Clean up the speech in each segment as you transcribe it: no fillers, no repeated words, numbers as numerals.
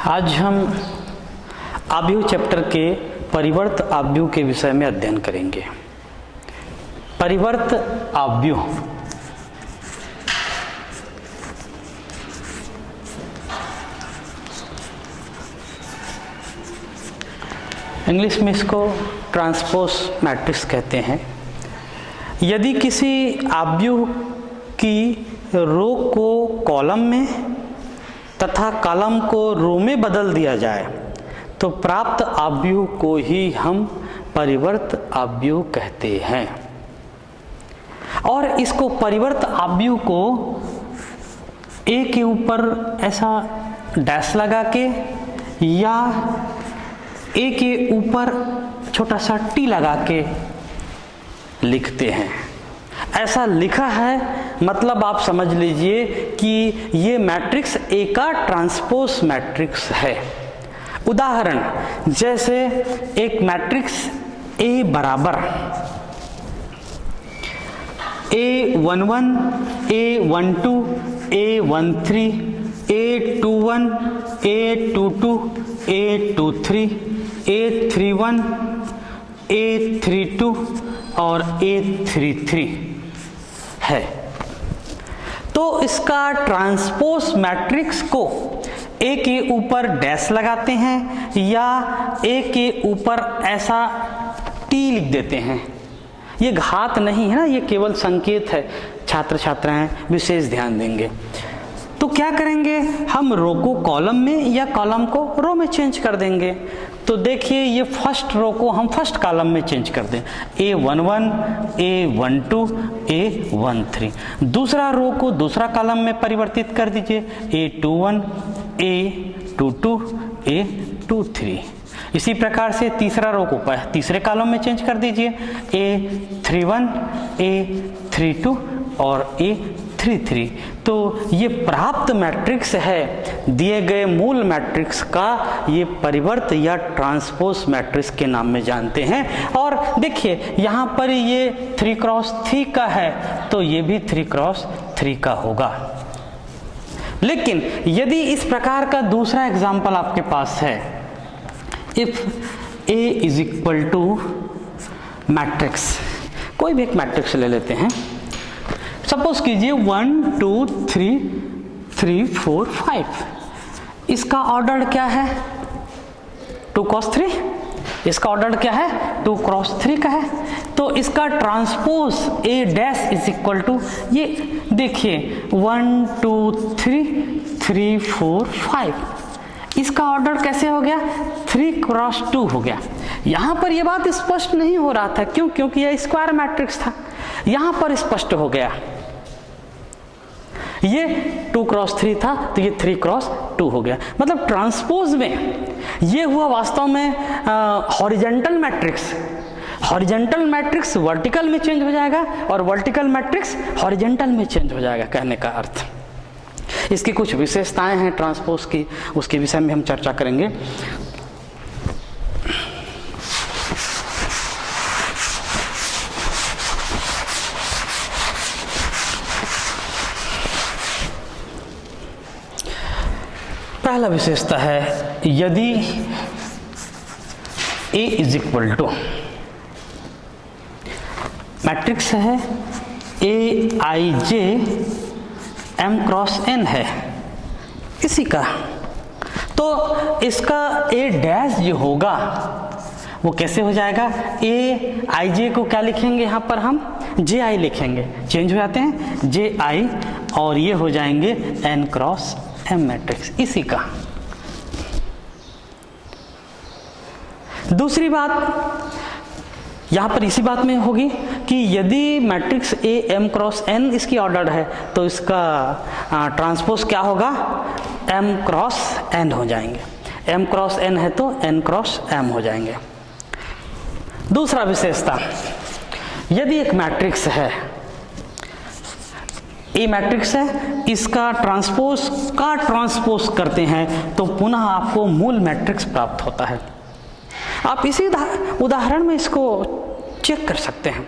आज हम आव्यूह चैप्टर के परिवर्त आव्यूह के विषय में अध्ययन करेंगे। परिवर्त आव्यूह इंग्लिश में इसको ट्रांसपोज मैट्रिक्स कहते हैं। यदि किसी आव्यूह की रो को कॉलम में तथा कॉलम को रो में बदल दिया जाए तो प्राप्त आव्यूह को ही हम परिवर्त आव्यूह कहते हैं। और इसको परिवर्त आव्यूह को ए के ऊपर ऐसा डैश लगा के या ए के ऊपर छोटा सा टी लगा के लिखते हैं। ऐसा लिखा है मतलब आप समझ लीजिए कि ये मैट्रिक्स ए का ट्रांसपोज मैट्रिक्स है। उदाहरण जैसे एक मैट्रिक्स ए बराबर A11, A12, A13, A21, A22, A23, A31, A32 और A33 है। तो इसका ट्रांसपोज मैट्रिक्स को ए के ऊपर डैश लगाते हैं या ए के ऊपर ऐसा टी लिख देते हैं। ये घात नहीं है ना, ये केवल संकेत है। छात्र छात्राएं विशेष ध्यान देंगे। तो क्या करेंगे, हम रो को कॉलम में या कॉलम को रो में चेंज कर देंगे। तो देखिए ये फर्स्ट रो को हम फर्स्ट कॉलम में चेंज कर दें, A11, A12, A13। दूसरा रो को दूसरा कॉलम में परिवर्तित कर दीजिए, A21, A22, A23। इसी प्रकार से तीसरा रो को तीसरे कॉलम में चेंज कर दीजिए, A31, A32 और A33। तो ये प्राप्त मैट्रिक्स है दिए गए मूल मैट्रिक्स का, ये परिवर्त या ट्रांसपोज मैट्रिक्स के नाम में जानते हैं। और देखिए यहाँ पर ये 3x3 का है तो ये भी 3x3 का होगा। लेकिन यदि इस प्रकार का दूसरा एग्जाम्पल आपके पास है, if A is equal to matrix, कोई भी एक मैट्रिक्स ले लेते हैं। सपोज कीजिए 1 2 3 3 4 5। इसका ऑर्डर क्या है, 2x3। इसका ऑर्डर क्या है, 2x3 का है। तो इसका transpose A dash is equal to, ये देखिए 1 2 3 3 4 5। इसका ऑर्डर कैसे हो गया, 3x2 हो गया। यहां पर यह बात स्पष्ट नहीं हो रहा था, क्यों? क्योंकि यह स्क्वायर मैट्रिक्स था। यहां पर स्पष्ट हो गया, ये 2x3 था तो ये 3x2 हो गया। मतलब ट्रांसपोज में ये हुआ वास्तव में horizontal matrix. Horizontal matrix vertical में चेंज हो जाएगा और वर्टिकल मैट्रिक्स हॉरिजॉन्टल में चेंज हो जाएगा, कहने का अर्थ। इसकी कुछ विशेषताएं हैं ट्रांसपोज की, उसके विषय में हम चर्चा करेंगे। पहला विशेषता है, यदि A is equal to matrix है Aij M क्रॉस N है इसी का, तो इसका A डैश जो होगा वो कैसे हो जाएगा, Aij को क्या लिखेंगे, यहाँ पर हम Ji लिखेंगे, चेंज हो जाते हैं Ji, और ये हो जाएंगे N क्रॉस M मैट्रिक्स इसी का। दूसरी बात यहां पर इसी बात में होगी कि यदि matrix A M cross N इसकी ऑर्डर है तो इसका ट्रांसपोज क्या होगा, M क्रॉस N हो जाएंगे। M क्रॉस N है तो N क्रॉस M हो जाएंगे। दूसरा विशेषता, यदि एक मैट्रिक्स है, A मैट्रिक्स है, इसका ट्रांसपोज करते हैं तो पुनः आपको मूल मैट्रिक्स प्राप्त होता है। आप इसी उदाहरण में इसको चेक कर सकते हैं।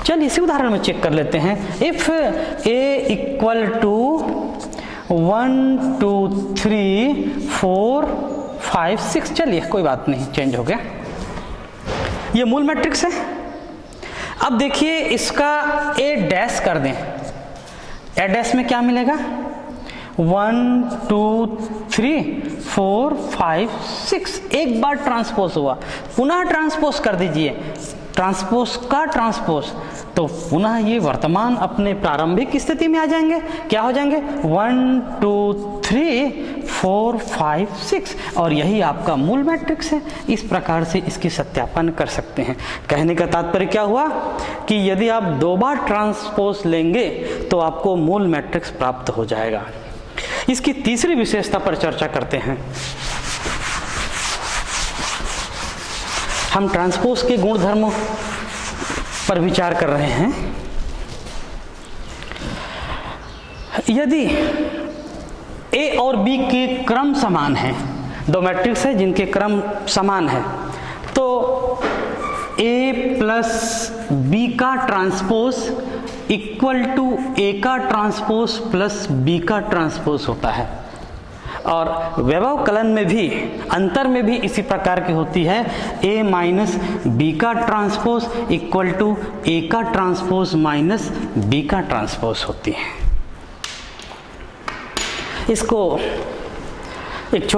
चलिए इसी उदाहरण में चेक कर लेते हैं। इफ A इक्वल टू 1 2 3 4 5 6, चलिए कोई बात नहीं, चेंज हो गया। ये मूल मैट्रिक्स है। अब देखिए इसका ए डैश कर दें, ए डैश में क्या मिलेगा, 1 2 3 4 5 6, एक बार ट्रांसपोज हुआ, पुनः ट्रांसपोज कर दीजिए, ट्रांसपोज का ट्रांसपोज, तो पुनः ये वर्तमान अपने प्रारंभिक स्थिति में आ जाएंगे। क्या हो जाएंगे, 1 2 3 4 5 6, और यही आपका मूल मैट्रिक्स है। इस प्रकार से इसकी सत्यापन कर सकते हैं। कहने का तात्पर्य क्या हुआ कि यदि आप 2 बार ट्रांसपोज लेंगे तो आपको मूल मैट्रिक्स प्राप्त हो जाएगा। इसकी तीसरी विशेषता पर चर्चा करते हैं। हम ट्रांसपोज के गुणधर्मों पर विचार कर रहे हैं। यदि ए और बी के क्रम समान हैं, 2 मैट्रिक्स है जिनके क्रम समान है, तो ए प्लस बी का ट्रांसपोज इक्वल टू ए का ट्रांसपोज प्लस बी का ट्रांसपोज होता है। और वैभव कलन में भी, अंतर में भी इसी प्रकार की होती है, ए माइनस बी का ट्रांसपोज इक्वल टू ए का ट्रांसपोज माइनस बी का ट्रांसपोज होती है। इसको एक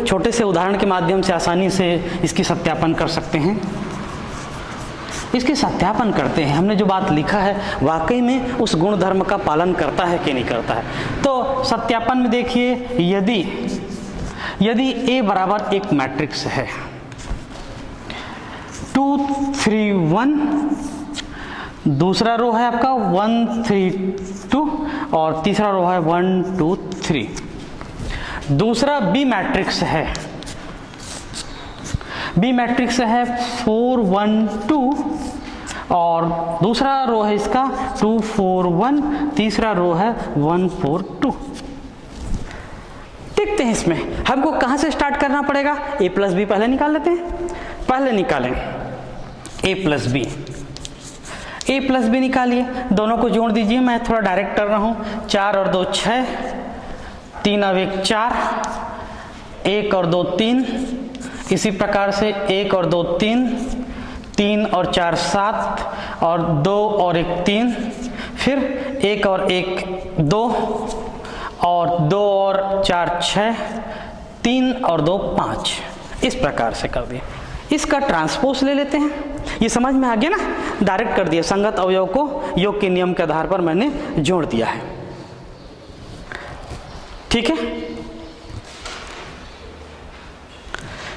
छोटे से उदाहरण के माध्यम से आसानी से इसकी सत्यापन कर सकते हैं। इसके सत्यापन करते हैं, हमने जो बात लिखा है वाकई में उस गुणधर्म का पालन करता है कि नहीं करता है। तो सत्यापन में देखिए, यदि A बराबर एक मैट्रिक्स है 2 3 1, दूसरा रो है आपका 1 3 2, और तीसरा रो है 1 2 3। दूसरा B मैट्रिक्स है, बी मैट्रिक्स है 4 1 2, और दूसरा रो है इसका 2 4 1, तीसरा रो है 1 4 2। देखते हैं इसमें हमको कहाँ से स्टार्ट करना पड़ेगा। ए प्लस बी पहले निकाल लेते हैं, पहले निकालें ए प्लस बी। ए प्लस बी निकालिए, दोनों को जोड़ दीजिए, मैं थोड़ा डायरेक्ट कर रहा हूँ। 4 और 2 6, 3 और 1 4, 1 और 2 3, इसी प्रकार से 1 और 2 3, 3 और 4 7, और 2 और 1 3, फिर 1 और 1 2, और 2 और 4 6, 3 और 2 5, इस प्रकार से कर दिए। इसका ट्रांसपोज ले लेते हैं। ये समझ में आ गया ना, डायरेक्ट कर दिया, संगत अवयव को योग के नियम के आधार पर मैंने जोड़ दिया है। ठीक है,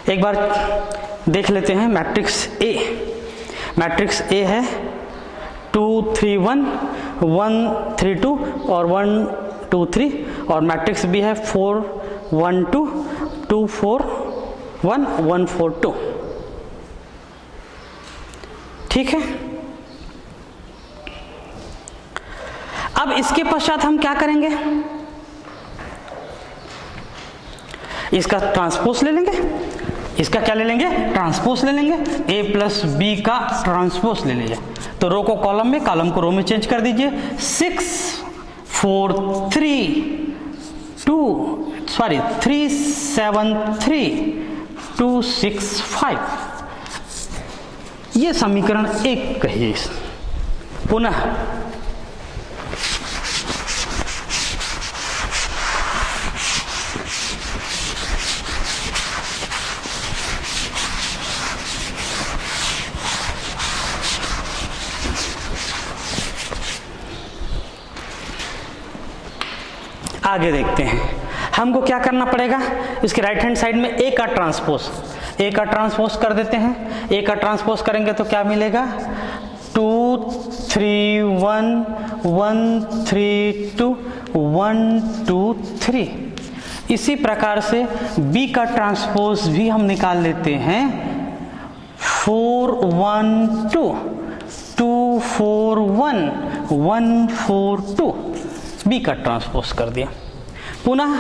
एक बार देख लेते हैं मैट्रिक्स ए। मैट्रिक्स ए है 2 3 1 1 3 2 और 1 2 3, और मैट्रिक्स बी है 4 1 2 2 4 1 1 4 2। ठीक है, अब इसके पश्चात हम क्या करेंगे, इसका ट्रांसपोज ले लेंगे। इसका क्या ले लेंगे, ट्रांसपोज ले लेंगे। ए प्लस बी का ट्रांसपोज ले लीजिए, तो रो को कॉलम में, कॉलम को रो में चेंज कर दीजिए। 3 7 3 2 6 5, ये समीकरण 1 कहिए। पुनः आगे देखते हैं, हमको क्या करना पड़ेगा। इसके राइट हैंड साइड में ए का ट्रांसपोज, ए का ट्रांसपोज कर देते हैं। ए का ट्रांसपोज करेंगे तो क्या मिलेगा, 2 3 1 1 3 2 1 2 3। इसी प्रकार से बी का ट्रांसपोज भी हम निकाल लेते हैं। 4 1 2 2 4 1 1 4 2, बी का ट्रांसपोज कर दिया। पुनः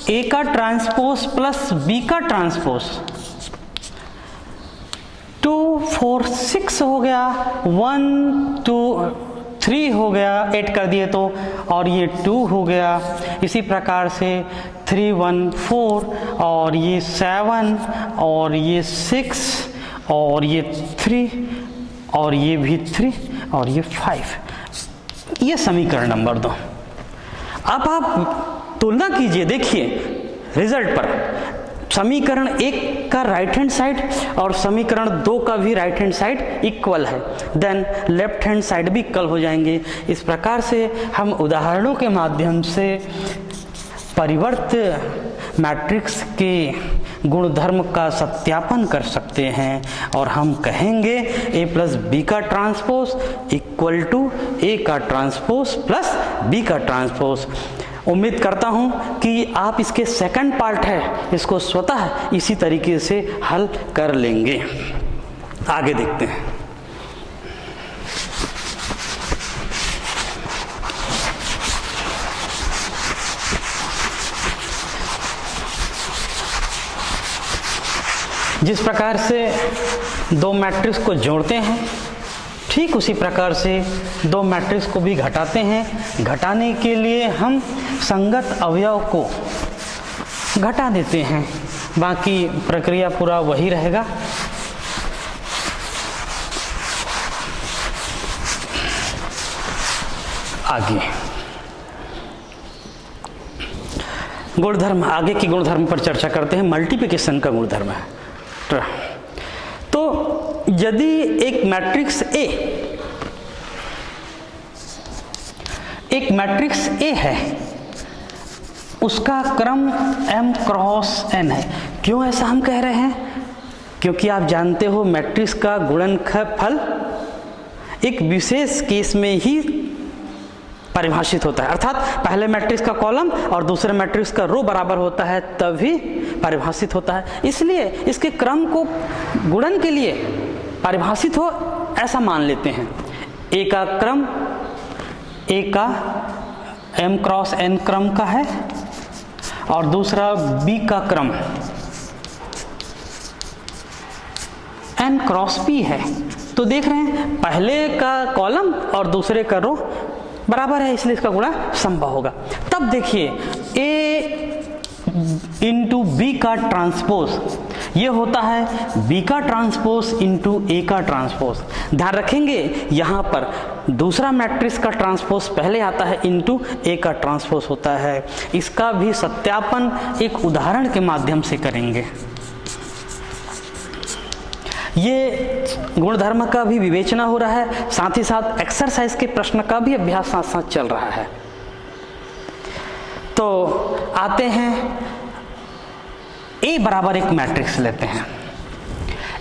ए का ट्रांसपोज प्लस बी का ट्रांसपोज, 2 4 6 हो गया, 1 2 3 हो गया, 8 कर दिए तो, और ये 2 हो गया। इसी प्रकार से 3 1 4 और ये 7 और ये 6 और ये 3 और ये भी 3 और ये 5। ये समीकरण नंबर 2। अब आप तुलना कीजिए, देखिए रिजल्ट पर समीकरण 1 का राइट हैंड साइड और समीकरण 2 का भी राइट हैंड साइड इक्वल है, देन लेफ्ट हैंड साइड भी इक्वल हो जाएंगे। इस प्रकार से हम उदाहरणों के माध्यम से परिवर्त मैट्रिक्स के गुणधर्म का सत्यापन कर सकते हैं और हम कहेंगे a प्लस बी का ट्रांसपोज इक्वल टू ए का ट्रांसपोज प्लस बी का ट्रांसपोज। उम्मीद करता हूं कि आप इसके सेकंड पार्ट है इसको स्वतः इसी तरीके से हल कर लेंगे। आगे देखते हैं। जिस प्रकार से दो मैट्रिक्स को जोड़ते हैं, ठीक उसी प्रकार से दो मैट्रिक्स को भी घटाते हैं। घटाने के लिए हम संगत अवयव को घटा देते हैं, बाकी प्रक्रिया पूरा वही रहेगा। आगे गुणधर्म, आगे की गुणधर्म पर चर्चा करते हैं। मल्टीप्लिकेशन का गुणधर्म है। तो यदि एक मैट्रिक्स ए है, उसका क्रम m क्रॉस n है। क्यों ऐसा हम कह रहे हैं? क्योंकि आप जानते हो मैट्रिक्स का गुणनफल एक विशेष केस में ही परिभाषित होता है, अर्थात पहले मैट्रिक्स का कॉलम और दूसरे मैट्रिक्स का रो बराबर होता है तभी परिभाषित होता है। इसलिए इसके क्रम को गुणन के लिए परिभाषित हो ऐसा मान लेते हैं। ए का क्रम ए का m क्रॉस n क्रम का है और दूसरा बी का क्रम n क्रॉस p है। तो देख रहे हैं पहले का कॉलम और दूसरे का रो बराबर है, इसलिए इसका गुणा संभव होगा। तब देखिए a इंटू बी का ट्रांसपोज ये होता है b का ट्रांसपोज इंटू a का ट्रांसपोज। ध्यान रखेंगे यहाँ पर दूसरा मैट्रिक्स का ट्रांसपोज पहले आता है इंटू a का ट्रांसपोज होता है। इसका भी सत्यापन एक उदाहरण के माध्यम से करेंगे। ये गुणधर्म का भी विवेचना हो रहा है, साथ ही साथ एक्सरसाइज के प्रश्न का भी अभ्यास साथ साथ चल रहा है। तो आते हैं, ए बराबर एक मैट्रिक्स लेते हैं।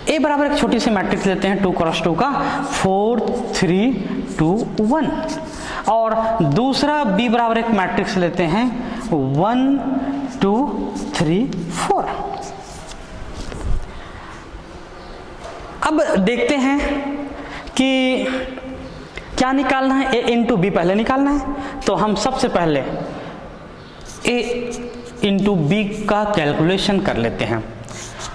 ए बराबर एक छोटी सी मैट्रिक्स लेते हैं 2 क्रॉस 2 का 4 3 2 1 और दूसरा बी बराबर एक मैट्रिक्स लेते हैं 1 2 3 4। अब देखते हैं कि क्या निकालना है। ए इंटू बी पहले निकालना है, तो हम सबसे पहले ए इंटू बी का कैलकुलेशन कर लेते हैं।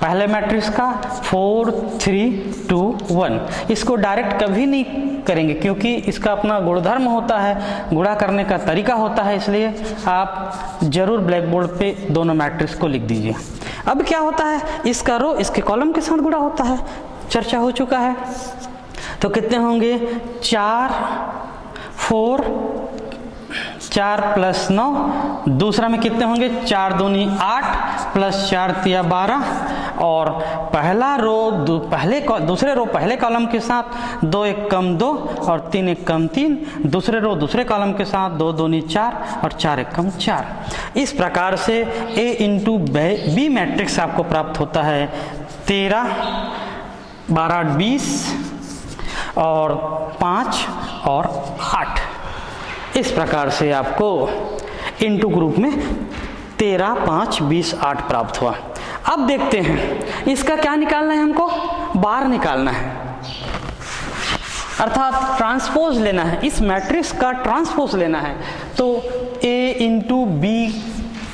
पहले मैट्रिक्स का 4 3 2 1, इसको डायरेक्ट कभी नहीं करेंगे क्योंकि इसका अपना गुणधर्म होता है, गुणा करने का तरीका होता है, इसलिए आप जरूर ब्लैक बोर्ड पे दोनों मैट्रिक्स को लिख दीजिए। अब क्या होता है, इसका रो इसके कॉलम के साथ गुणा होता है, चर्चा हो चुका है। तो कितने होंगे 4 4 4 प्लस 9, दूसरा में कितने होंगे 4 दूनी 8 प्लस 4 तिया 12 और पहला रो दूसरे रो पहले कॉलम के साथ 2 1 कम 2 और 3 1 कम 3, दूसरे रो दूसरे कॉलम के साथ 2 दूनी 4 और 4 1 कम 4। इस प्रकार से ए इंटू बी मैट्रिक्स आपको प्राप्त होता है 13 12 20 और 5 और 8। इस प्रकार से आपको इनटू ग्रुप में 13 5 20 8 प्राप्त हुआ। अब देखते हैं इसका क्या निकालना है, हमको बार निकालना है, अर्थात ट्रांसपोज लेना है, इस मैट्रिक्स का ट्रांसपोज लेना है। तो a इंटू बी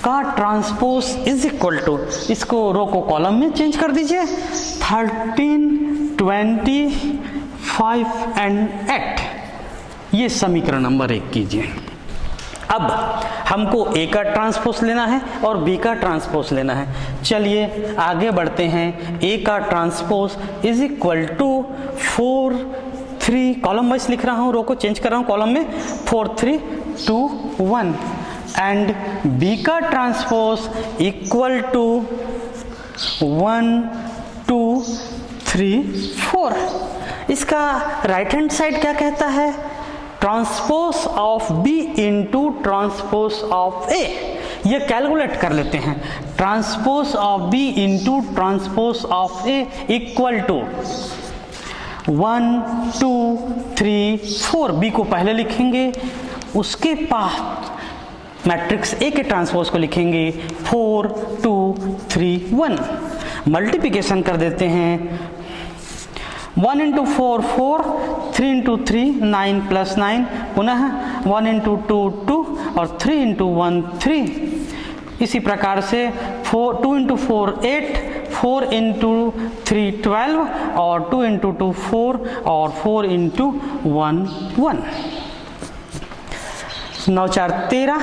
का ट्रांसपोज इज इक्वल टू, इसको रो को कॉलम में चेंज कर दीजिए 13 20 5 एंड 8। ये समीकरण नंबर 1 कीजिए। अब हमको ए का ट्रांसपोज लेना है और बी का ट्रांसपोज लेना है। चलिए आगे बढ़ते हैं। ए का transpose is equal to 4 3, column wise लिख रहा हूँ, रो को चेंज कर रहा हूँ कॉलम में, 4 3 2 1 एंड बी का ट्रांसपोज इक्वल टू 1 2 3 4। इसका राइट हैंड साइड क्या कहता है? Transpose of B into transpose of A. ये कैलकुलेट कर लेते हैं। Transpose of B into transpose of A equal to 1 2 3 4। B को पहले लिखेंगे, उसके बाद मैट्रिक्स ए के ट्रांसपोज को लिखेंगे 4 2 3 1। मल्टीप्लिकेशन कर देते हैं। 1 इंटू 4 4, 3 इंटू 3 9 प्लस 9, पुनः 1 इंटू 2 2 और 3 इंटू 1 3। इसी प्रकार से 2 इंटू 4 8, 4 इंटू 3 12 और 2 इंटू 2 4 और 4 इंटू 1 1। 9 4 13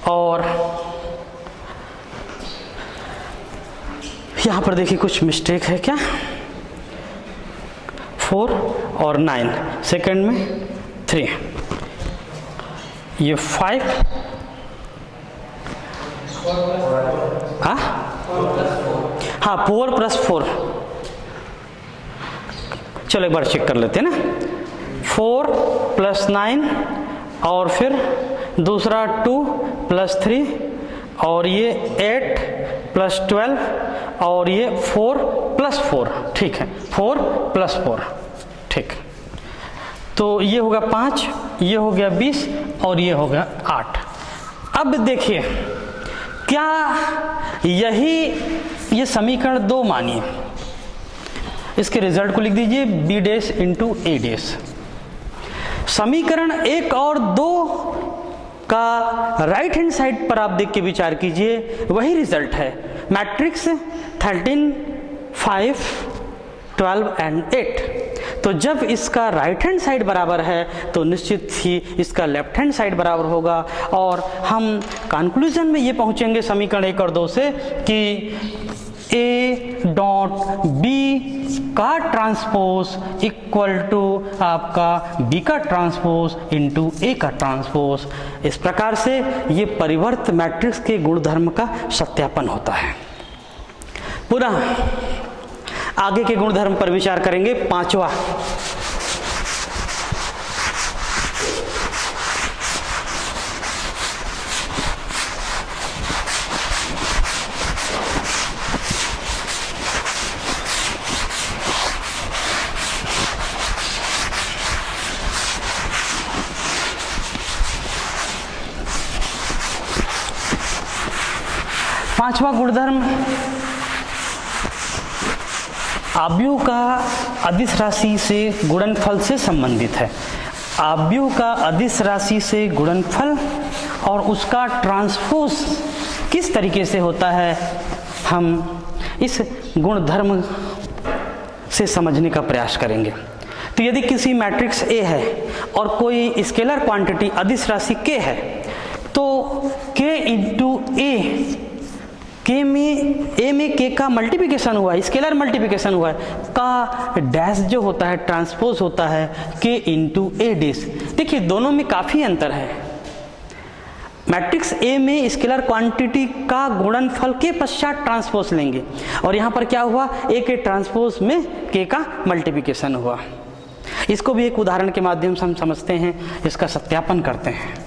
और यहाँ पर देखिए कुछ मिस्टेक है क्या? 4 और 9, सेकंड में 3, ये 5, हाँ 4 प्लस 4। चलो एक बार चेक कर लेते हैं ना। 4 प्लस 9 और फिर दूसरा 2 प्लस 3 और ये 8 प्लस 12 और ये 4 प्लस 4। ठीक है, 4 प्लस 4। ठीक, तो ये होगा 5, ये हो गया 20 और ये हो गया 8। अब देखिए क्या ये समीकरण 2 मानिए, इसके रिजल्ट को लिख दीजिए बी डैश इंटू ए डैश। समीकरण 1 और 2 का राइट हैंड साइड पर आप देख के विचार कीजिए, वही रिजल्ट है। Matrix 13 5 12 and 8। तो जब इसका राइट हैंड साइड बराबर है तो निश्चित ही इसका लेफ्ट हैंड साइड बराबर होगा, और हम कंक्लूजन में ये पहुंचेंगे समीकरण 1 और 2 से कि ए डॉट बी का ट्रांसपोज इक्वल टू आपका बी का ट्रांसपोज इंटू ए का ट्रांसपोज। इस प्रकार से ये परिवर्त मैट्रिक्स के गुणधर्म का सत्यापन होता है। पुनः आगे के गुणधर्म पर विचार करेंगे। पांचवा, पांचवा गुणधर्म आव्यूह का अदिश राशि से गुणनफल से संबंधित है। आव्यूह का अदिश राशि से गुणनफल और उसका ट्रांसपोज किस तरीके से होता है, हम इस गुणधर्म से समझने का प्रयास करेंगे। तो यदि किसी मैट्रिक्स ए है और कोई स्केलर क्वांटिटी अदिश राशि k है, तो k इंटू ए, के में ए में के का मल्टीप्लिकेशन हुआ है, स्केलर मल्टीप्लिकेशन हुआ है, का डैश जो होता है ट्रांसपोज होता है के इंटू ए डैश। देखिए दोनों में काफ़ी अंतर है। मैट्रिक्स ए में स्केलर क्वांटिटी का गुणनफल के पश्चात ट्रांसपोज लेंगे, और यहाँ पर क्या हुआ, ए के ट्रांसपोज में के का मल्टीप्लिकेशन हुआ। इसको भी एक उदाहरण के माध्यम से हम समझते हैं, इसका सत्यापन करते हैं।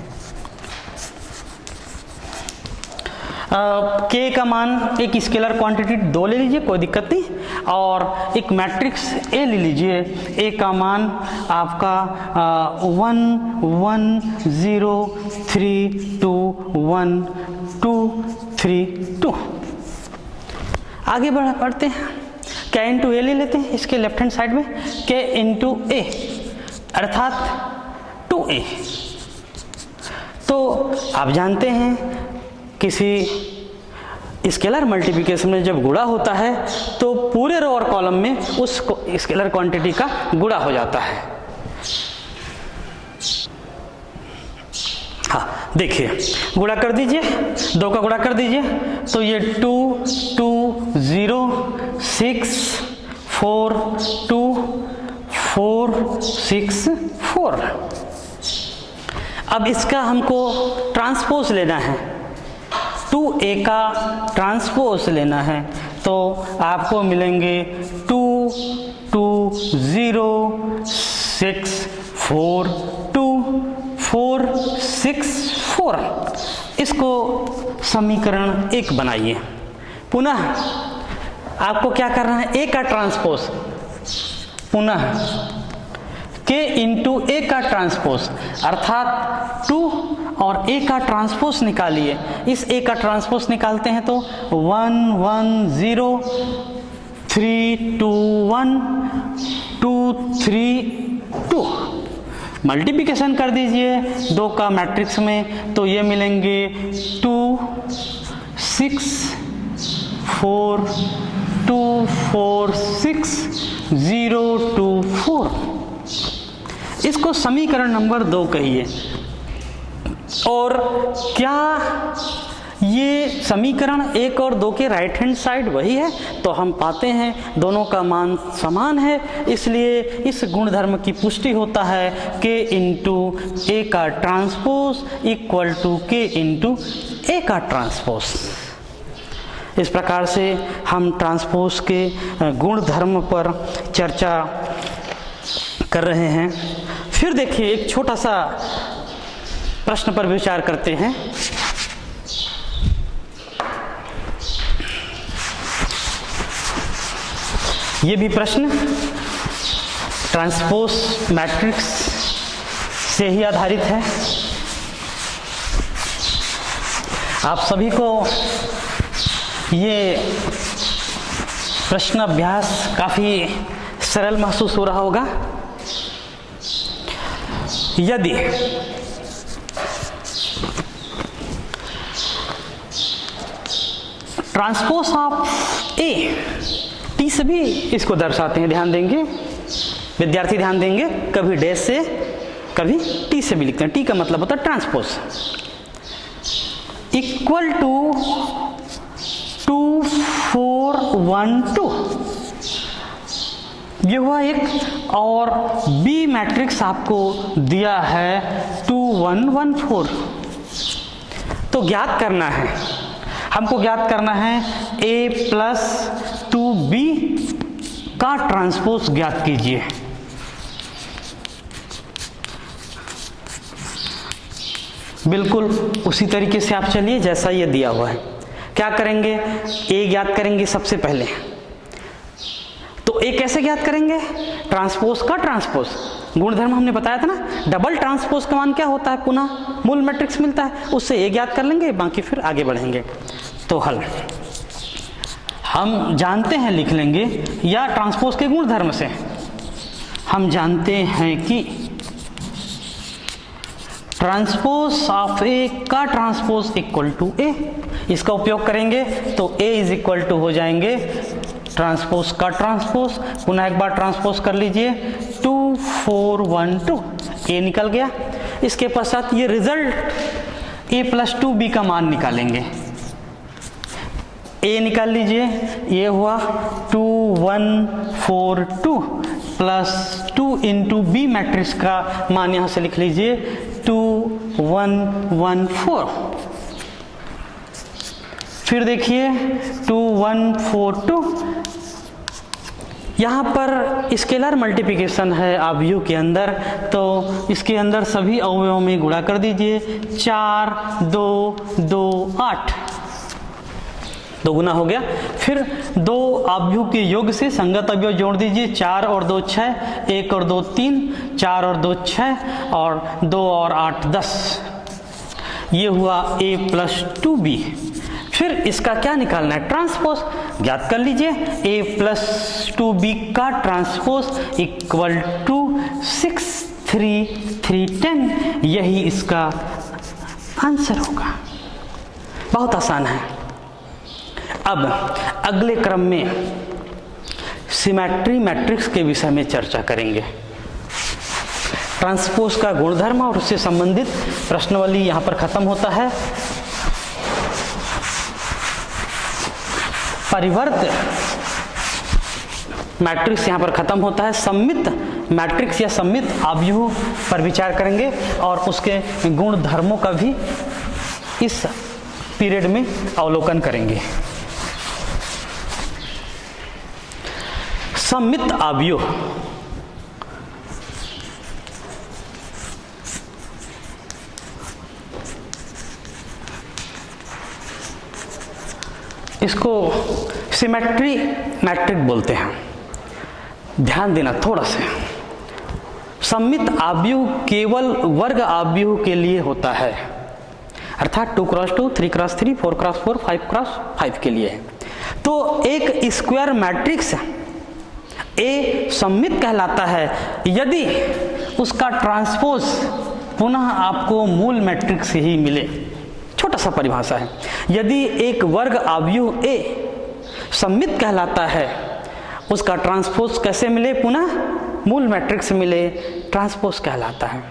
के का मान एक स्केलर क्वांटिटी 2 ले लीजिए, कोई दिक्कत नहीं, और एक मैट्रिक्स ए ले लीजिए। ए का मान आपका 1 1 0 3 2 1 2 3 2। आगे बढ़ते हैं, के इंटू ए ले लेते हैं इसके लेफ्ट हैंड साइड में, के इंटू ए अर्थात 2a। तो आप जानते हैं किसी स्केलर मल्टीप्लिकेशन में जब गुणा होता है तो पूरे रो और कॉलम में उस स्केलर क्वांटिटी का गुणा हो जाता है। हाँ, देखिए गुणा कर दीजिए, 2 का गुणा कर दीजिए, तो ये 2 2 0 6 4 2 4 6 4। अब इसका हमको ट्रांसपोज लेना है, 2a का ट्रांसपोज लेना है, तो आपको मिलेंगे 2 2 0 6 4 2 4 6 4। इसको समीकरण 1 बनाइए। पुनः आपको क्या करना है, a का ट्रांसपोज, पुनः k इंटू ए का ट्रांसपोज, अर्थात 2 और a का ट्रांसपोज निकालिए। इस a का ट्रांसपोज निकालते हैं तो 1 1 0 3 2 1 2 3 2। मल्टीप्लिकेशन कर दीजिए 2 का मैट्रिक्स में, तो ये मिलेंगे 2 6 4 2 4 6 0 2 4। इसको समीकरण नंबर 2 कहिए। और क्या ये समीकरण 1 और 2 के राइट हैंड साइड वही है? तो हम पाते हैं दोनों का मान समान है, इसलिए इस गुणधर्म की पुष्टि होता है k इंटू ए का transpose equal to k into A का ट्रांसपोज। इस प्रकार से हम ट्रांसपोज के गुणधर्म पर चर्चा कर रहे हैं। फिर देखिए एक छोटा सा प्रश्न पर विचार करते हैं। ये भी प्रश्न ट्रांसपोज मैट्रिक्स से ही आधारित है। आप सभी को ये प्रश्न अभ्यास काफी सरल महसूस हो रहा होगा। यदि ट्रांसपोज ऑफ ए, टी से भी इसको दर्शाते हैं, ध्यान देंगे विद्यार्थी, ध्यान देंगे, कभी डैश से कभी टी से भी लिखते हैं। टी का मतलब होता है ट्रांसपोज, इक्वल टू 2 4 1 2। ये हुआ एक, और बी मैट्रिक्स आपको दिया है 2 1 1 4। तो ज्ञात करना है, हमको ज्ञात करना है a प्लस 2b का ट्रांसपोज ज्ञात कीजिए। बिल्कुल उसी तरीके से आप चलिए जैसा ये दिया हुआ है। क्या करेंगे, a ज्ञात करेंगे सबसे पहले। तो a कैसे ज्ञात करेंगे, ट्रांसपोज का ट्रांसपोज, गुणधर्म हमने बताया था ना, डबल ट्रांसपोज का मान क्या होता है, पुनः मूल मैट्रिक्स मिलता है, उससे a ज्ञात कर लेंगे, बाकी फिर आगे बढ़ेंगे। तो हल हम जानते हैं, लिख लेंगे, या ट्रांसपोज के गुणधर्म से हम जानते हैं कि ट्रांसपोज ऑफ ए का ट्रांसपोज इक्वल टू ए। इसका उपयोग करेंगे तो a इज इक्वल टू हो जाएंगे ट्रांसपोज का ट्रांसपोज। पुनः एक बार ट्रांसपोज कर लीजिए, 2 4 1 2, a निकल गया। इसके पश्चात ये रिजल्ट a प्लस 2b का मान निकालेंगे। a निकाल लीजिए, ये हुआ 2 1 4 2 प्लस 2 इंटू बी मैट्रिक्स का मान यहाँ से लिख लीजिए 2 1 1 4। फिर देखिए 2 1 4 2, यहाँ पर स्केलर मल्टीप्लिकेशन है अवयव के अंदर, तो इसके अंदर सभी अवयवों में गुणा कर दीजिए। 4 2 2 8, 2 गुना हो गया। फिर 2 अवयव के योग से संगत अवयव जोड़ दीजिए, 4 और 2 6, 1 और 2 3, 4 और 2 6, और 2 और 8 10। ये हुआ a प्लस 2b। फिर इसका क्या निकालना है, ट्रांसपोज ज्ञात कर लीजिए। a प्लस 2b का ट्रांसपोज इक्वल टू 6 3 3 10। यही इसका आंसर होगा। बहुत आसान है। अब अगले क्रम में सिमेट्री मैट्रिक्स के विषय में चर्चा करेंगे। ट्रांसपोज का गुणधर्म और उससे संबंधित प्रश्नावली यहाँ पर खत्म होता है। परिवर्त मैट्रिक्स यहाँ पर खत्म होता है। सममित मैट्रिक्स या सममित अवयव पर विचार करेंगे और उसके गुण धर्मों का भी इस पीरियड में अवलोकन करेंगे। सममित अवयव इसको सिमेट्री मैट्रिक बोलते हैं। ध्यान देना थोड़ा सा, सममित अवयव केवल वर्ग अवयव के लिए होता है, अर्थात 2x2, 3x3, 4x4, 5x5 के लिए है। तो एक स्क्वायर मैट्रिक्स ए सममित कहलाता है यदि उसका ट्रांसपोज पुनः आपको मूल मैट्रिक्स ही मिले। छोटा सा परिभाषा है, यदि एक वर्ग अवयव ए सममित कहलाता है, उसका ट्रांसपोज कैसे मिले? पुनः मूल मैट्रिक्स मिले, ट्रांसपोज कहलाता है।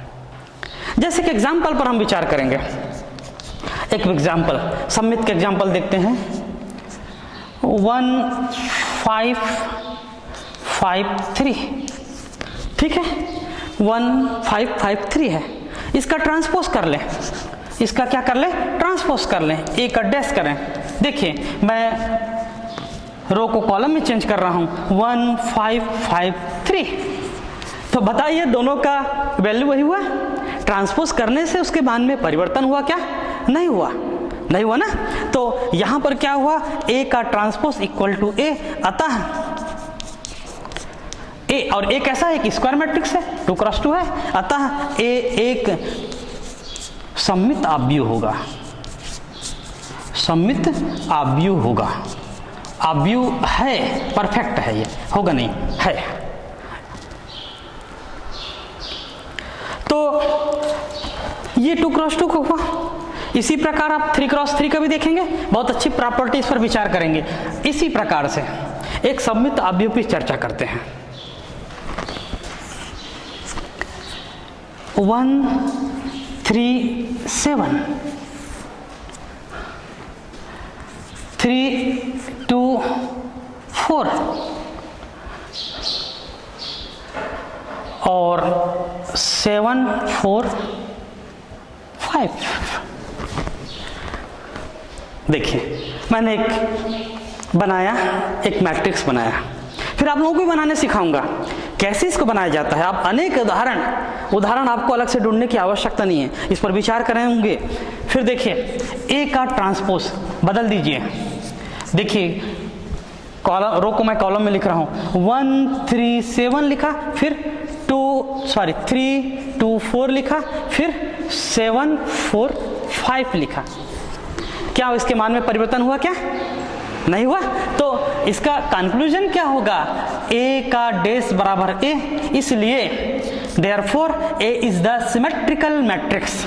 जैसे कि एग्जाम्पल पर हम विचार करेंगे। एक एग्जाम्पल, सममित के एग्जाम्पल देखते हैं। 1 5 5 3, ठीक है, 1 5 5 3 है। इसका ट्रांसपोज कर लें, इसका क्या कर लें? ट्रांसपोज कर लें, ए का डैश करें। देखिए मैं रो को कॉलम में चेंज कर रहा हूं, 1 5 5 3। तो बताइए दोनों का वैल्यू वही हुआ? ट्रांसपोज करने से उसके मान में परिवर्तन हुआ क्या? नहीं हुआ, नहीं हुआ ना। तो यहां पर क्या हुआ? ए का ट्रांसपोज इक्वल टू ए, अतः ए, और ए कैसा है? एक स्क्वायर मैट्रिक्स है, 2x2 है, अतः ए एक सममित अवयव होगा, सममित अवयव होगा। अवयव है, परफेक्ट है, ये होगा नहीं है। तो ये 2x2 को हुआ। इसी प्रकार आप 3x3 का भी देखेंगे, बहुत अच्छी प्रॉपर्टीज पर विचार करेंगे। इसी प्रकार से एक सममित अवयव की चर्चा करते हैं। 1 3 7, 3 2 4 और 7 4 5। देखिए मैंने एक बनाया, एक मैट्रिक्स बनाया, फिर आप लोगों को भी बनाने सिखाऊंगा कैसे इसको बनाया जाता है। आप अनेक उदाहरण आपको अलग से ढूंढने की आवश्यकता नहीं है, इस पर विचार करेंगे। फिर देखिए ए का ट्रांसपोज बदल दीजिए। देखिए कॉलम, रो को मैं कॉलम में लिख रहा हूं, 1 3 7 लिखा, फिर 3 2 4 लिखा, फिर 7 4 5 लिखा। क्या इसके मान में परिवर्तन हुआ? क्या नहीं हुआ। तो इसका कंक्लूजन क्या होगा? ए का डैश बराबर ए, इसलिए therefore A is the symmetrical matrix.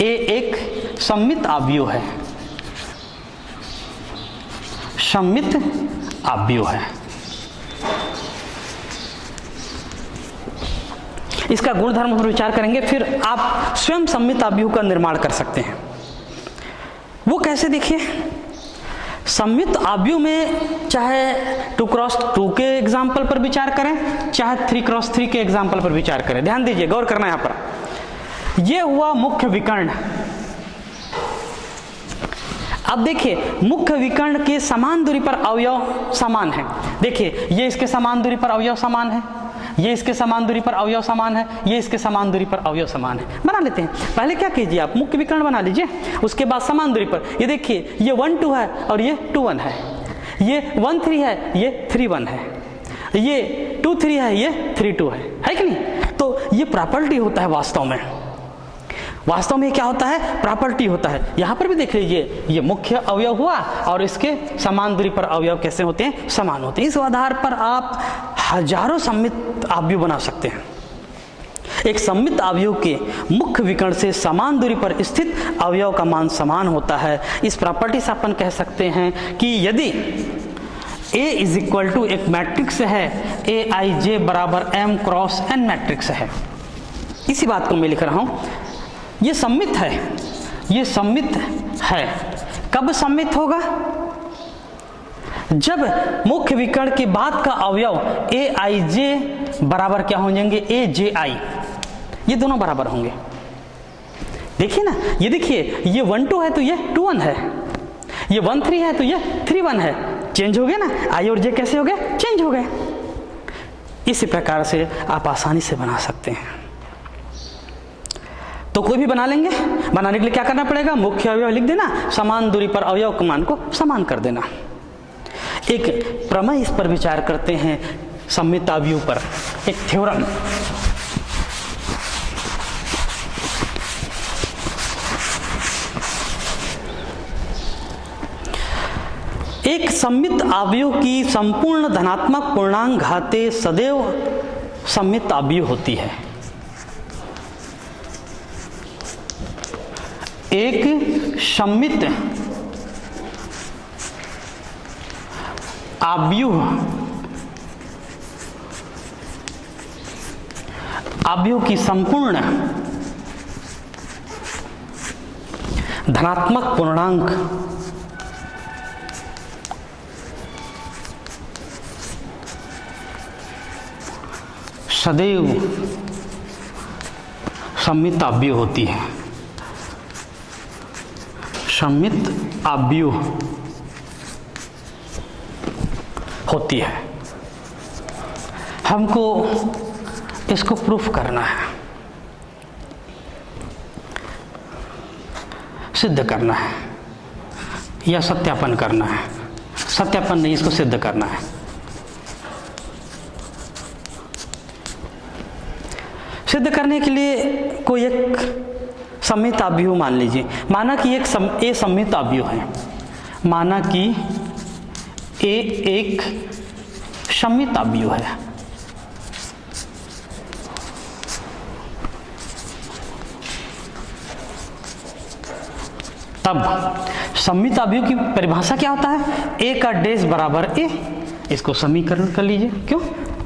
A एक सममित अवयव है, सममित अवयव है। इसका गुणधर्म पर विचार करेंगे, फिर आप स्वयं सममित अवयव का निर्माण कर सकते हैं। वो कैसे? देखिए सममित अवयव में चाहे 2x2 के एग्जाम्पल पर विचार करें, चाहे 3x3 के एग्जाम्पल पर विचार करें। ध्यान दीजिए, गौर करना यहाँ पर। यह हुआ मुख्य विकर्ण। अब देखिए मुख्य विकर्ण के समान दूरी पर अवयव समान है। देखिए ये इसके समान दूरी पर अवयव समान है, ये इसके समान दूरी पर अवयव समान है, ये इसके समान दूरी पर अवयव समान है। बना लेते हैं। पहले क्या कीजिए, आप मुख्य विकर्ण बना लीजिए, उसके बाद समान दूरी पर। ये देखिए ये 1 2 है और ये 2 1 है, ये 1 3 है, ये 3 1 है, ये 2 3 है, ये 3 2 है कि नहीं? तो ये प्रॉपर्टी होता है वास्तव में। वास्तव में क्या होता है? प्रॉपर्टी होता है। यहां पर भी देख लीजिए, ये मुख्य अवयव हुआ और इसके समान दूरी पर अवयव कैसे होते हैं? समान होते हैं। इस आधार पर आप हजारों सममित अवयव बना सकते हैं। एक सममित अवयव के मुख्य विकर्ण से समान दूरी पर स्थित अवयव का मान समान होता है। इस प्रॉपर्टी से अपन कह सकते हैं कि यदि A इज इक्वल टू एक मैट्रिक्स है, A i j बराबर m क्रॉस n मैट्रिक्स है, इसी बात को मैं लिख रहा हूं। ये सममित है, ये सममित है। कब सममित होगा? जब मुख्य विकर्ण के बाद का अवयव aij बराबर क्या हो जाएंगे? aj, ये दोनों बराबर होंगे। देखिए ना, ये देखिए, ये 1 2 है तो ये 2 1 है, ये 1 3 है तो ये 3 1 है। चेंज हो गया ना, आई और जे कैसे हो गए? चेंज हो गए। इसी प्रकार से आप आसानी से बना सकते हैं। तो कोई भी बना लेंगे। बनाने के लिए क्या करना पड़ेगा? मुख्य अवयव लिख देना, समान दूरी पर अवयव के मान को समान कर देना। एक प्रमेय इस पर विचार करते हैं, सममित अवयव पर, एक थ्योरम। एक सममित अवयव की संपूर्ण धनात्मक पूर्णांक घातें सदैव सममित अवयव होती है। एक सममित अवयव की संपूर्ण धनात्मक पूर्णांक सदैव सममित अवयव होती है। सममित अवयव होती है। हमको इसको प्रूफ करना है, सिद्ध करना है या सत्यापन करना है। सत्यापन नहीं, इसको सिद्ध करना है। सिद्ध करने के लिए कोई एक सममित अवयव मान लीजिए। माना कि ए सममित अवयव है, माना कि ए एक सममित अवयव है। तब सममित अवयव की परिभाषा क्या होता है? ए का डैश बराबर ए। इसको समीकरण कर लीजिए। क्यों?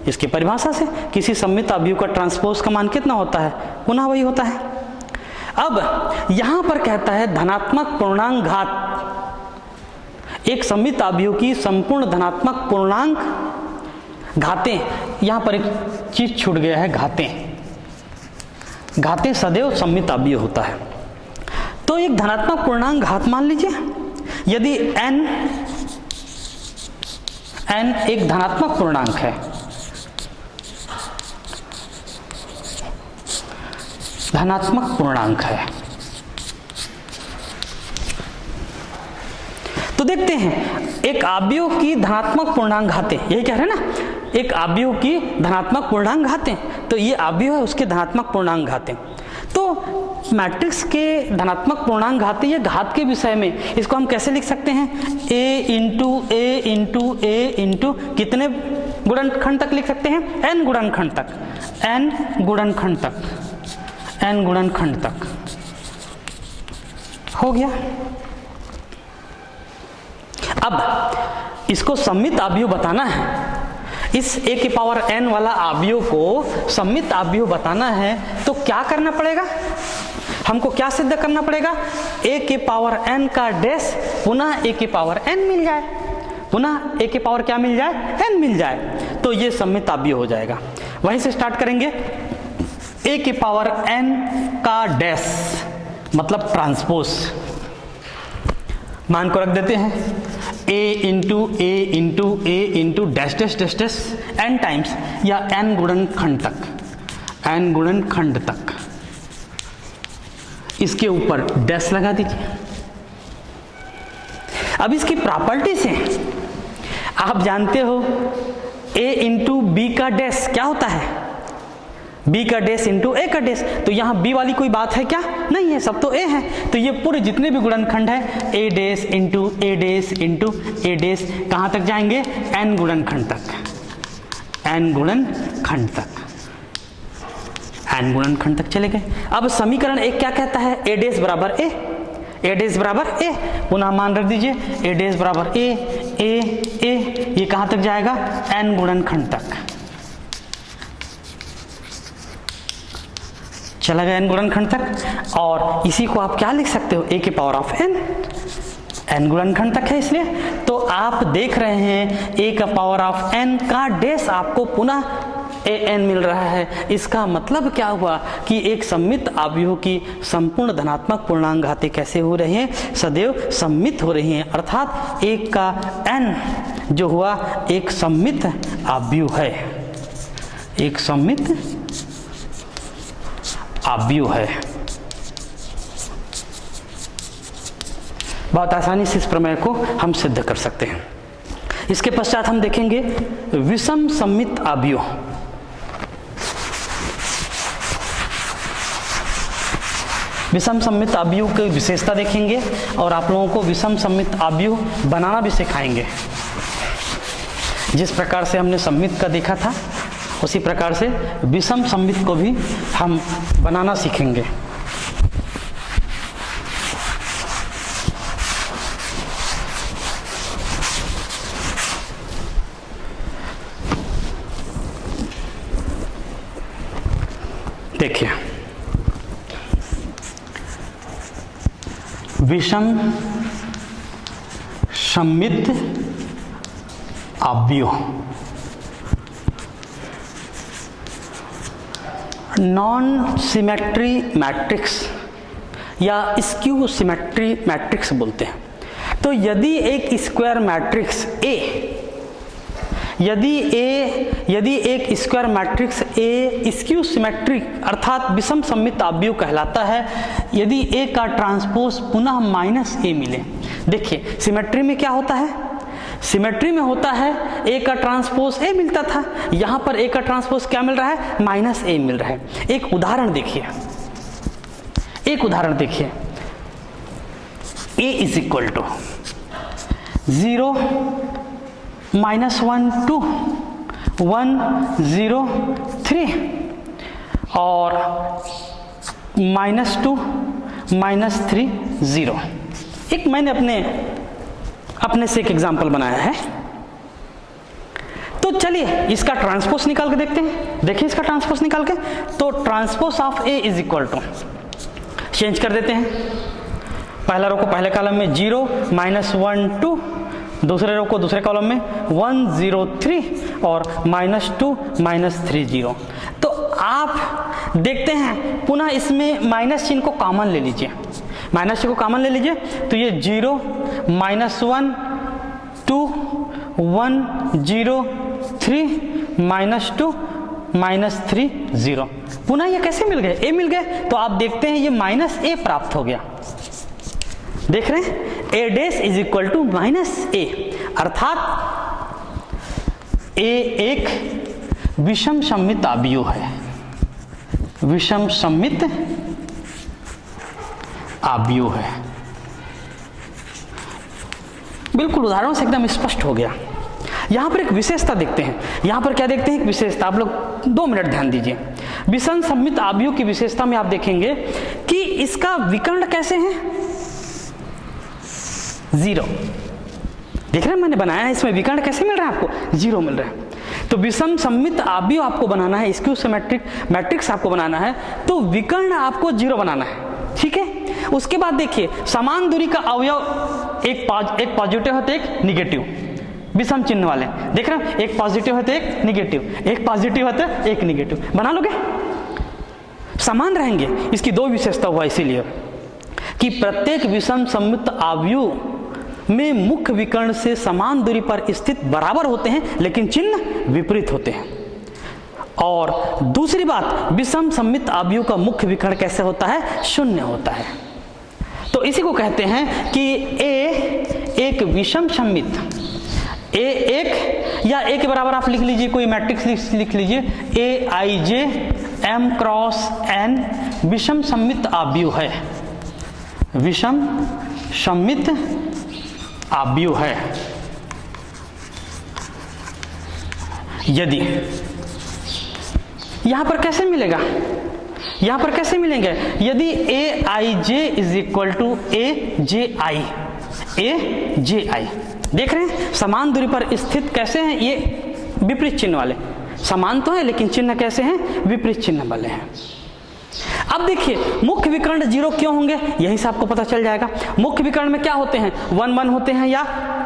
इसकी परिभाषा से किसी सममित अवयव का ट्रांसपोज का मान कितना होता है? पुनः वही होता है। अब यहां पर कहता है धनात्मक पूर्णांक घात, एक सममित अवयव की संपूर्ण धनात्मक पूर्णांक घातें। यहां पर एक चीज छूट गया है, घातें। घातें सदैव सममित अवयव होता है। तो एक धनात्मक पूर्णांक घात मान लीजिए। यदि n एक धनात्मक पूर्णांक है, धनात्मक पूर्णांक है, तो देखते हैं एक अवयव की धनात्मक पूर्णांक घातें, यही कह रहे हैं ना, एक अवयव की धनात्मक पूर्णांक घातें। तो ये अवयव है, उसके धनात्मक पूर्णांक घातें। तो मैट्रिक्स के धनात्मक पूर्णांक घातें, ये घात के विषय में इसको हम कैसे लिख सकते हैं? a into A into A into कितने गुणनखंड तक लिख सकते हैं? n गुणनखंड तक, n गुणनखंड तक, n गुणनखंड तक हो गया। अब इसको सममित अवयव बताना है। इस a की पावर n वाला अवयव को सममित अवयव बताना है तो क्या करना पड़ेगा? हमको क्या सिद्ध करना पड़ेगा? a के पावर n का डैश पुनः a के पावर n मिल जाए, पुनः a के पावर क्या मिल जाए? n मिल जाए, तो ये सममित अवयव हो जाएगा। वहीं से स्टार्ट करेंगे। a के पावर n का डैश मतलब ट्रांसपोज, मान को रख देते हैं a into A into A into dash dash dash dash n times, या n गुणनखंड तक, n गुणनखंड तक। इसके ऊपर डैश लगा दीजिए। अब इसकी प्रॉपर्टी से आप जानते हो a इंटू बी का डैश क्या होता है? b का डैश इंटू ए का डैश। तो यहाँ b वाली कोई बात है क्या? नहीं है, सब तो a है। तो ये पूरे जितने भी गुणनखंड है a dash into A dash into A dash कहाँ तक जाएंगे? n गुणनखंड तक, n गुणनखंड तक, n गुणनखंड तक चले गए। अब समीकरण एक क्या कहता है? a डैश बराबर a, a डैश बराबर a। पुनः मान रख दीजिए a डैश बराबर a, ये कहाँ तक जाएगा? n गुणनखंड तक, चला गया n गुणनखंड तक, और इसी को आप क्या लिख सकते हो, a की पावर ऑफ n गुणनखंड तक है इसलिए। तो आप देख रहे हैं a का पावर ऑफ n का डैश आपको पुनः an मिल रहा है। इसका मतलब क्या हुआ कि एक सममित आव्यूह की संपूर्ण धनात्मक पूर्णांक घातें कैसे हो रही हैं, सदैव सममित हो रही हैं, अर्थात एक का n जो हुआ एक सममित आव्यूह है, एक सममित आव्यूह है। बहुत आसानी से इस प्रमेय को हम सिद्ध कर सकते हैं। इसके पश्चात हम देखेंगे विषम सममित आव्यूह। विषम सममित आव्यूह की विशेषता देखेंगे और आप लोगों को विषम सममित आव्यूह बनाना भी सिखाएंगे। जिस प्रकार से हमने सममित का देखा था उसी प्रकार से विषम सममित को भी हम बनाना सीखेंगे। देखिए, विषम सममित आव्यूह नॉन सिमेट्री मैट्रिक्स या स्क्यू सिमेट्री मैट्रिक्स बोलते हैं। तो यदि एक स्क्वायर मैट्रिक्स यदि एक square matrix A skew symmetric अर्थात विषम सममित आव्यूह कहलाता है यदि ए का ट्रांसपोज पुनः -a मिले। देखिए सिमेट्री में क्या होता है, सिमेट्री में होता है ए का ट्रांसपोज ए मिलता था, यहां पर ए का ट्रांसपोज क्या मिल रहा है, -a मिल रहा है। एक उदाहरण देखिए, a इज इक्वल टू 0 -1 2 1 0 3 और -2 -3 0। एक मैंने अपने से एक एग्जाम्पल बनाया है। तो चलिए इसका ट्रांसपोज निकाल के देखते हैं। देखिए इसका ट्रांसपोज निकाल के, तो transpose of A is equal to, change कर देते हैं, पहला रो को पहले कॉलम में 0 -1 2, दूसरे रो को दूसरे कॉलम में 1 0 3 और -2 -3 0। तो आप देखते हैं पुनः इसमें माइनस चिन्ह को कॉमन ले लीजिए, माइनस चिन्ह को कॉमन ले लीजिए, तो ये 0 -1 2 1 0 3 -2 -3 0। पुनः ये कैसे मिल गए, ए मिल गए। तो आप देखते हैं ये -a प्राप्त हो गया, देख रहे हैं, a dash is equal to -a, अर्थात a एक विषम सममित आव्यूह है, विषम सममित आव्यूह है। बिल्कुल उदाहरणों से एकदम स्पष्ट हो गया। यहां पर एक विशेषता देखते हैं, यहां पर क्या देखते हैं, एक विशेषता, आप लोग 2 मिनट ध्यान दीजिए। विषम सममित आव्यूह की विशेषता में आप देखेंगे कि इसका विकर्ण कैसे है, 0। देख रहे हैं मैंने बनाया है, इसमें विकर्ण कैसे मिल रहा है आपको, 0 मिल रहा है। तो विषम सममित आव्यूह आपको बनाना है, स्क्यू सिमेट्रिक मैट्रिक्स आपको बनाना है, तो विकर्ण आपको 0 बनाना है, ठीक है। उसके बाद देखिए समान दूरी का अवयव एक पॉजिटिव होते एक निगेटिव, विषम चिन्ह वाले, देख रहे हैं, एक पॉजिटिव होते एक निगेटिव, एक पॉजिटिव होते एक निगेटिव, बना लोगे, समान रहेंगे। इसकी 2 विशेषता हुआ इसीलिए कि प्रत्येक विषम सममित आव्यूह में मुख्य विकर्ण से समान दूरी पर स्थित बराबर होते हैं लेकिन चिन्ह विपरीत होते हैं। और दूसरी बात, विषम सममित आव्यूह का मुख्य विकर्ण कैसे होता है, 0 होता है। तो इसी को कहते हैं कि A एक विषम सममित, A एक, या A के बराबर आप लिख लीजिए, कोई मैट्रिक्स लिख लीजिए, AIJ M क्रॉस N विषम सममित आव्यूह है, विषम सममित आव्यूह है। यदि यहां पर कैसे मिलेगा, यहां पर कैसे मिलेंगे, यदि AIJ is equal to AJI, AJI, देख रहे हैं समान दूरी पर स्थित कैसे हैं, ये विपरीत चिन्ह वाले, समान तो है लेकिन चिन्ह कैसे हैं, विपरीत चिन्ह वाले हैं। अब देखिए मुख्य विकर्ण 0 क्यों होंगे, यहीं से आपको पता चल जाएगा। मुख्य विकर्ण में क्या होते हैं, 1 1 होते हैं या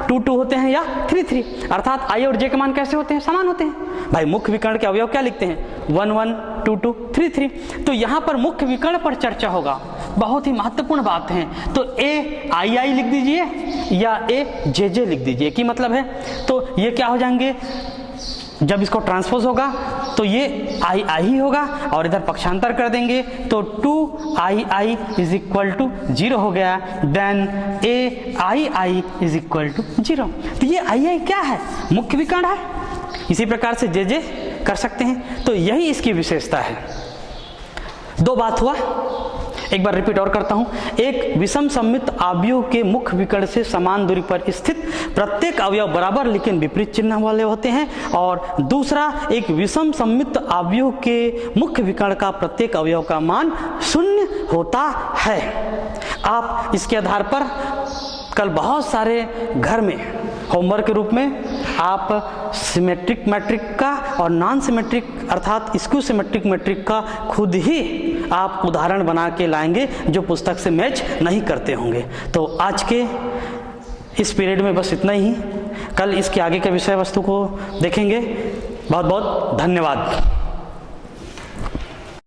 2 2 होते हैं या 3 3, अर्थात i और j के मान कैसे होते हैं, समान होते हैं। भाई मुख्य विकर्ण के अवयव क्या लिखते हैं, 1 1 2 2 3 3। तो यहाँ पर मुख्य विकर्ण पर चर्चा होगा, बहुत ही महत्वपूर्ण बात है। तो ए आई आई लिख दीजिए या ए जे जे लिख दीजिए, की मतलब है तो ये क्या हो जाएंगे, जब इसको ट्रांसपोज होगा तो ये आई आई ही होगा और इधर पक्षांतर कर देंगे तो 2 I I is equal to 0 हो गया। Then A I I is equal to 0। तो ये आई आई क्या है, मुख्य विकर्ण है। इसी प्रकार से जे जे कर सकते हैं, तो यही इसकी विशेषता है। दो बात हुआ, एक बार रिपीट और करता हूं। एक विषम सममित अवयव के मुख्य विकर्ण से समान दूरी पर स्थित प्रत्येक अवयव बराबर लेकिन विपरीत चिन्ह वाले होते हैं, और दूसरा एक विषम सममित अवयव के मुख्य विकर्ण का प्रत्येक अवयव का मान 0 होता है। आप इसके आधार पर कल बहुत सारे घर में होमवर्क के रूप में आप सिमेट्रिक मैट्रिक का और नॉन सिमेट्रिक अर्थात स्क्यू सिमेट्रिक मैट्रिक का खुद ही आप उदाहरण बना के लाएंगे जो पुस्तक से मैच नहीं करते होंगे। तो आज के इस पीरियड में बस इतना ही, कल इसके आगे के विषय वस्तु को देखेंगे। बहुत बहुत धन्यवाद।